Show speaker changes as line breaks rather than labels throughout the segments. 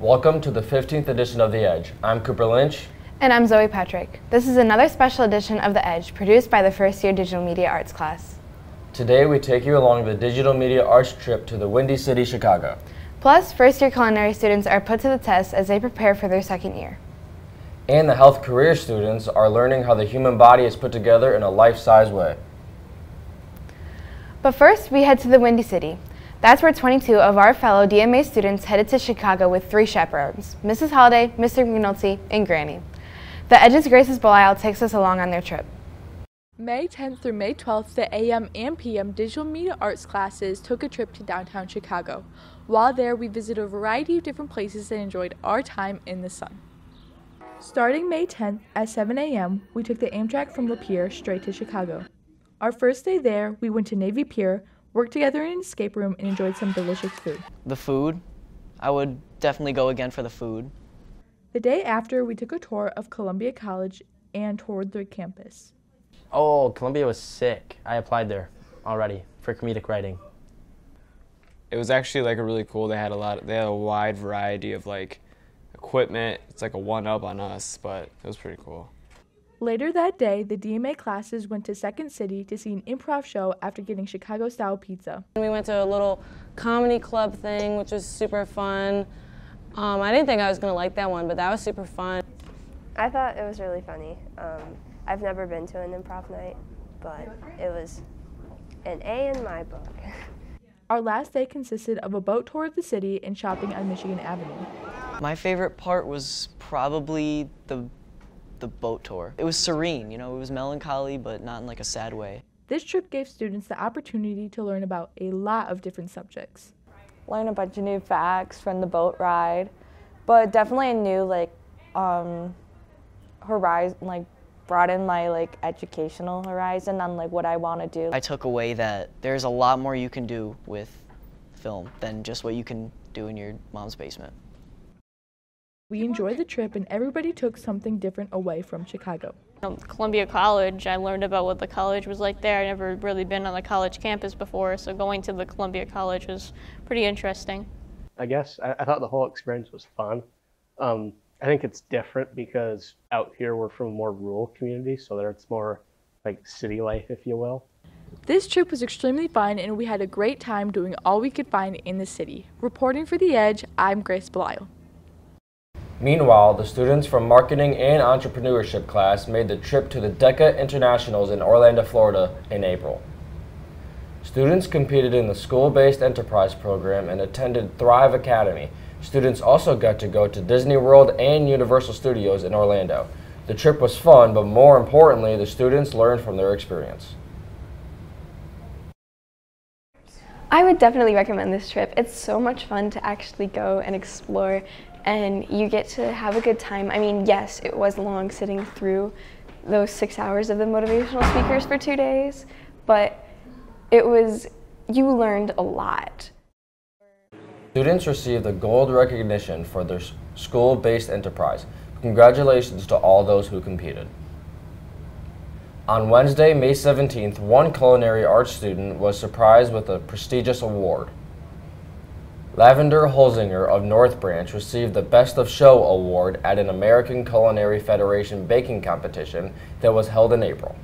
Welcome to the 15th edition of The Edge. I'm Cooper Lynch.
And I'm Zoe Patrick. This is another special edition of The Edge produced by the first year Digital Media Arts class.
Today we take you along the Digital Media Arts trip to the Windy City, Chicago.
Plus, first year culinary students are put to the test as they prepare for their second year.
And the health career students are learning how the human body is put together in a life-size way.
But first, we head to the Windy City. That's where 22 of our fellow DMA students headed to Chicago with 3 chaperones, Mrs. Holliday, Mr. McNulty, and Granny. The Edge's Grace's Belial takes us along on their trip.
May 10th through May 12th, the AM and PM Digital Media Arts classes took a trip to downtown Chicago. While there, we visited a variety of different places and enjoyed our time in the sun. Starting May 10th at 7 a.m., we took the Amtrak from Lapeer straight to Chicago. Our first day there, we went to Navy Pier, worked together in an escape room, and enjoyed some delicious food.
The food, I would definitely go again for the food.
The day after, we took a tour of Columbia College and toured their campus.
Oh, Columbia was sick. I applied there already for comedic writing.
It was actually like a really cool. They had a wide variety of like equipment. It's like a one-up on us, but it was pretty cool.
Later that day, the DMA classes went to Second City to see an improv show after getting Chicago-style pizza.
We went to a little comedy club thing, which was super fun. I didn't think I was going to like that one, but that was super fun.
I thought it was really funny. I've never been to an improv night, but it was an A in my book.
Our last day consisted of a boat tour of the city and shopping on Michigan Avenue.
My favorite part was probably the boat tour. It was serene, you know, it was melancholy, but not in like a sad way.
This trip gave students the opportunity to learn about a lot of different subjects.
Learn a bunch of new facts from the boat ride, but definitely a new horizon, broaden my educational horizon on what I want to do.
I took away that there's a lot more you can do with film than just what you can do in your mom's basement.
We enjoyed the trip and everybody took something different away from Chicago.
Columbia College, I learned about what the college was like there. I'd never really been on the college campus before, so going to the Columbia College was pretty interesting.
I guess I thought the whole experience was fun. I think it's different because out here we're from a more rural community, so there it's more like city life, if you will.
This trip was extremely fun and we had a great time doing all we could find in the city. Reporting for The Edge, I'm Grace Belial.
Meanwhile, the students from Marketing and Entrepreneurship class made the trip to the Attica Internationals in Orlando, Florida in April. Students competed in the school-based enterprise program and attended Thrive Academy. Students also got to go to Disney World and Universal Studios in Orlando. The trip was fun, but more importantly, the students learned from their experience.
I would definitely recommend this trip. It's so much fun to actually go and explore, and you get to have a good time. I mean, yes, it was long sitting through those 6 hours of the motivational speakers for 2 days, but you learned a lot.
Students received the gold recognition for their school-based enterprise. Congratulations to all those who competed. On Wednesday, May 17th, one culinary arts student was surprised with a prestigious award. Lavender Holzinger of North Branch received the Best of Show award at an American Culinary Federation baking competition that was held in April.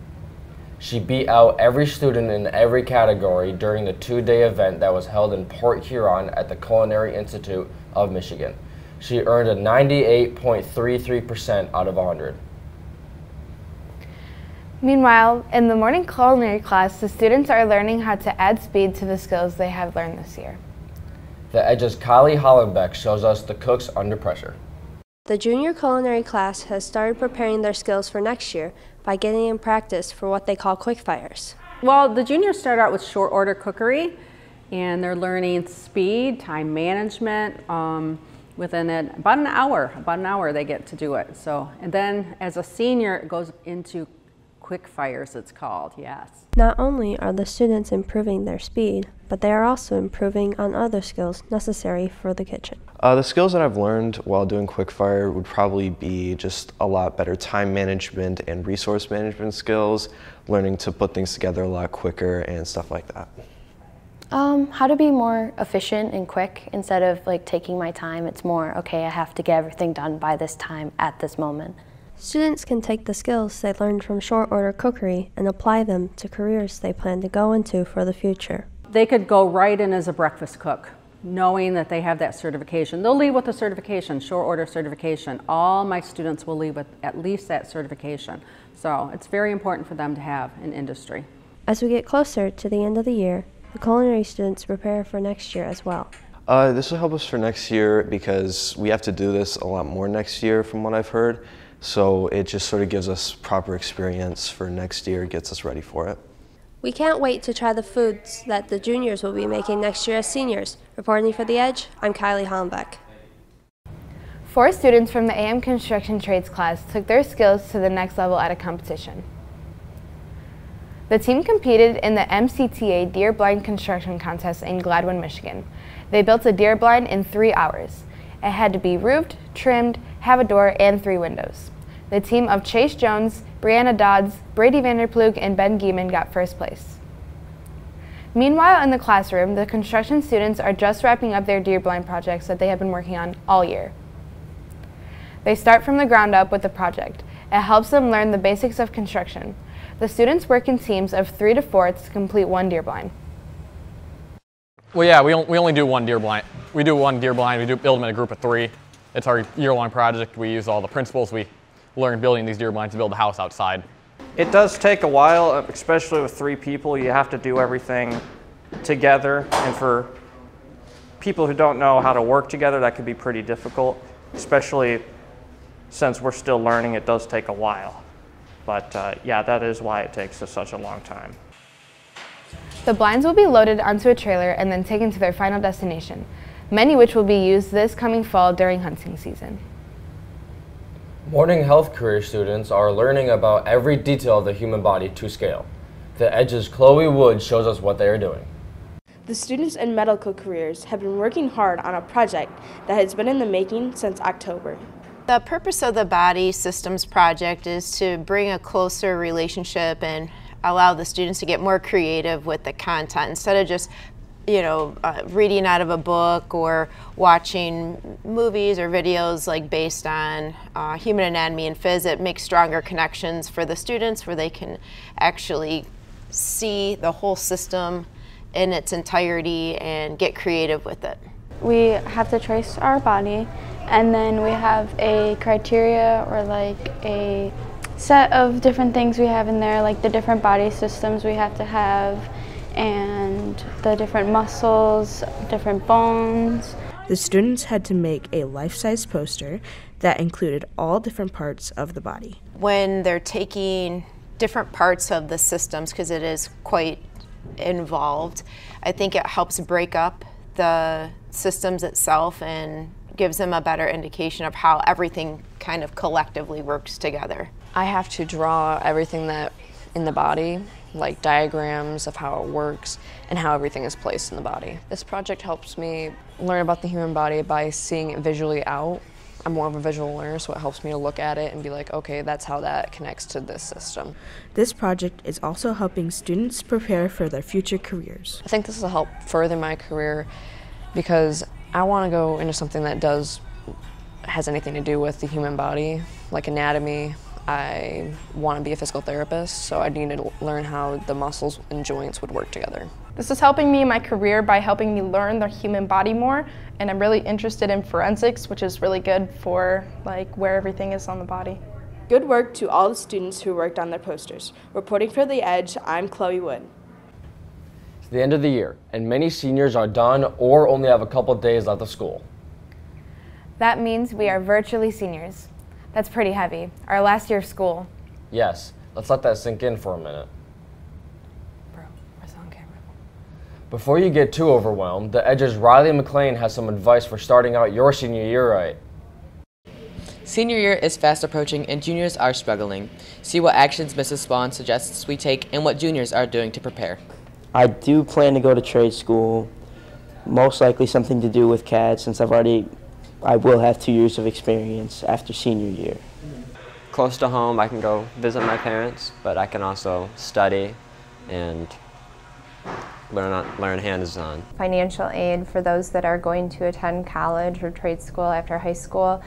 She beat out every student in every category during the 2-day event that was held in Port Huron at the Culinary Institute of Michigan. She earned a 98.33% out of 100.
Meanwhile, in the morning culinary class, the students are learning how to add speed to the skills they have learned this year.
The Edge's Kylie Hollenbeck shows us the cooks under pressure.
The junior culinary class has started preparing their skills for next year by getting in practice for what they call quick fires.
Well, the juniors start out with short order cookery, and they're learning speed, time management. Within about an hour they get to do it. So, and then as a senior, it goes into quick fires, it's called, yes.
Not only are the students improving their speed, but they are also improving on other skills necessary for the kitchen.
The skills that I've learned while doing quickfire would probably be just a lot better time management and resource management skills, learning to put things together a lot quicker and stuff like that.
How to be more efficient and quick instead of like taking my time. It's more, okay, I have to get everything done by this time at this moment.
Students can take the skills they learned from short order cookery and apply them to careers they plan to go into for the future.
They could go right in as a breakfast cook, knowing that they have that certification. They'll leave with a certification, short order certification. All my students will leave with at least that certification. So it's very important for them to have in industry.
As we get closer to the end of the year, the culinary students prepare for next year as well.
This will help us for next year because we have to do this a lot more next year from what I've heard. So it just sort of gives us proper experience for next year, gets us ready for it.
We can't wait to try the foods that the juniors will be making next year as seniors. Reporting for The Edge, I'm Kylie Hollenbeck.
4 students from the AM Construction Trades class took their skills to the next level at a competition. The team competed in the MCTA Deer Blind Construction Contest in Gladwin, Michigan. They built a deer blind in 3 hours. It had to be roofed, trimmed, have a door, and 3 windows. The team of Chase Jones, Brianna Dodds, Brady Vanderplug, and Ben Gieman got first place. Meanwhile, in the classroom, the construction students are just wrapping up their deer blind projects that they have been working on all year. They start from the ground up with the project. It helps them learn the basics of construction. The students work in teams of 3 to 4 to complete 1 deer blind.
Well, yeah, we only do 1 deer blind. We do 1 deer blind. We build them in a group of 3. It's our year-long project. We use all the principles we learned building these deer blinds to build a house outside.
It does take a while, especially with 3 people. You have to do everything together, and for people who don't know how to work together, that could be pretty difficult, especially since we're still learning. It does take a while. But yeah, that is why it takes us such a long time.
The blinds will be loaded onto a trailer and then taken to their final destination, many which will be used this coming fall during hunting season.
Morning health career students are learning about every detail of the human body to scale. The Edge's Chloe Wood shows us what they are doing.
The students in medical careers have been working hard on a project that has been in the making since October.
The purpose of the Body Systems Project is to bring a closer relationship and allow the students to get more creative with the content instead of just reading out of a book or watching movies or videos like based on human anatomy and phys. It makes stronger connections for the students where they can actually see the whole system in its entirety and get creative with it.
We have to trace our body, and then we have a criteria or like a set of different things we have in there, like the different body systems we have to have and the different muscles, different bones.
The students had to make a life-size poster that included all different parts of the body.
When they're taking different parts of the systems, because it is quite involved, I think it helps break up the systems itself and gives them a better indication of how everything kind of collectively works together.
I have to draw everything that in the body, like diagrams of how it works and how everything is placed in the body. This project helps me learn about the human body by seeing it visually out. I'm more of a visual learner, so it helps me to look at it and be like, okay, that's how that connects to this system.
This project is also helping students prepare for their future careers.
I think this will help further my career because I want to go into something that has anything to do with the human body, like anatomy. I want to be a physical therapist, so I need to learn how the muscles and joints would work together.
This is helping me in my career by helping me learn the human body more, and I'm really interested in forensics, which is really good for like where everything is on the body.
Good work to all the students who worked on their posters. Reporting for The Edge, I'm Chloe Wood.
It's the end of the year, and many seniors are done or only have a couple days left of school.
That means we are virtually seniors. That's pretty heavy. Our last year of school.
Yes, let's let that sink in for a minute.
Bro, where's on camera?
Before you get too overwhelmed, the Edge's Riley McLean has some advice for starting out your senior year right.
Senior year is fast approaching and juniors are struggling. See what actions Mrs. Spawn suggests we take and what juniors are doing to prepare.
I do plan to go to trade school, most likely something to do with CAD since I will have 2 years of experience after senior year.
Close to home, I can go visit my parents, but I can also study and learn hands-on.
Financial aid for those that are going to attend college or trade school after high school.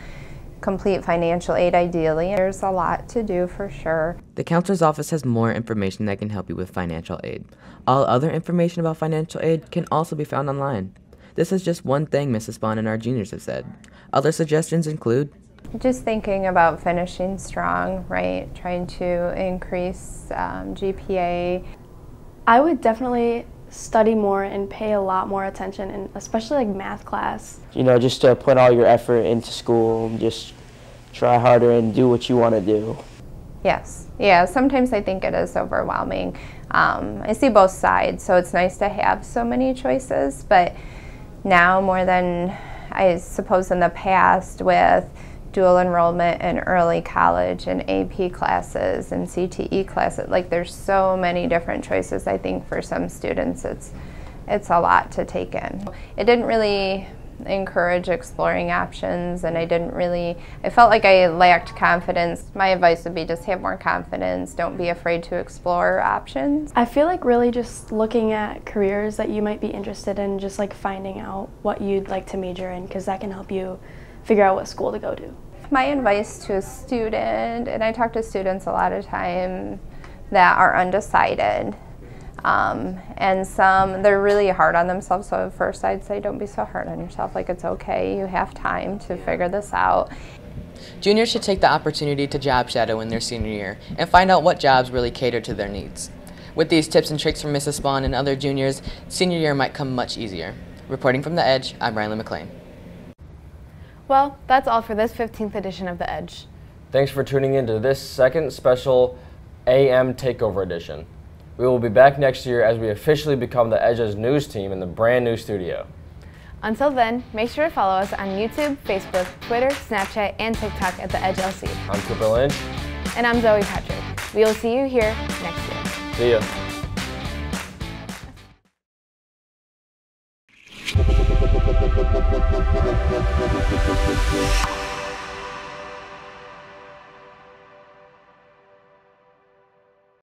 Complete financial aid ideally. There's a lot to do for sure.
The counselor's office has more information that can help you with financial aid. All other information about financial aid can also be found online. This is just one thing Mrs. Spahn and our juniors have said. Other suggestions include
just thinking about finishing strong, right? Trying to increase GPA.
I would definitely study more and pay a lot more attention, and especially like math class.
You know, just to put all your effort into school and just try harder and do what you want to do.
Yes. Yeah, sometimes I think it is overwhelming. I see both sides, so it's nice to have so many choices, but now more than I suppose in the past with dual enrollment in early college and AP classes and CTE classes, like there's so many different choices. I think for some students it's a lot to take in. It didn't really encourage exploring options, and I felt like I lacked confidence. My advice would be just have more confidence, don't be afraid to explore options.
I feel like really just looking at careers that you might be interested in, just like finding out what you'd like to major in, because that can help you figure out what school to go to.
My advice to a student, and I talk to students a lot of time that are undecided, and some, they're really hard on themselves, so at first I'd say don't be so hard on yourself, like it's okay, you have time to figure this out.
juniors should take the opportunity to job shadow in their senior year and find out what jobs really cater to their needs. With these tips and tricks from Mrs. Spahn and other juniors, senior year might come much easier. Reporting from The Edge, I'm Riley McLean.
Well, that's all for this 15th edition of The Edge.
Thanks for tuning in to this second special AM Takeover edition. We will be back next year as we officially become The Edge's news team in the brand new studio.
Until then, make sure to follow us on YouTube, Facebook, Twitter, Snapchat, and TikTok at The Edge LC.
I'm Cooper Lynch.
And I'm Zoe Patrick. We will see you here next year.
See ya.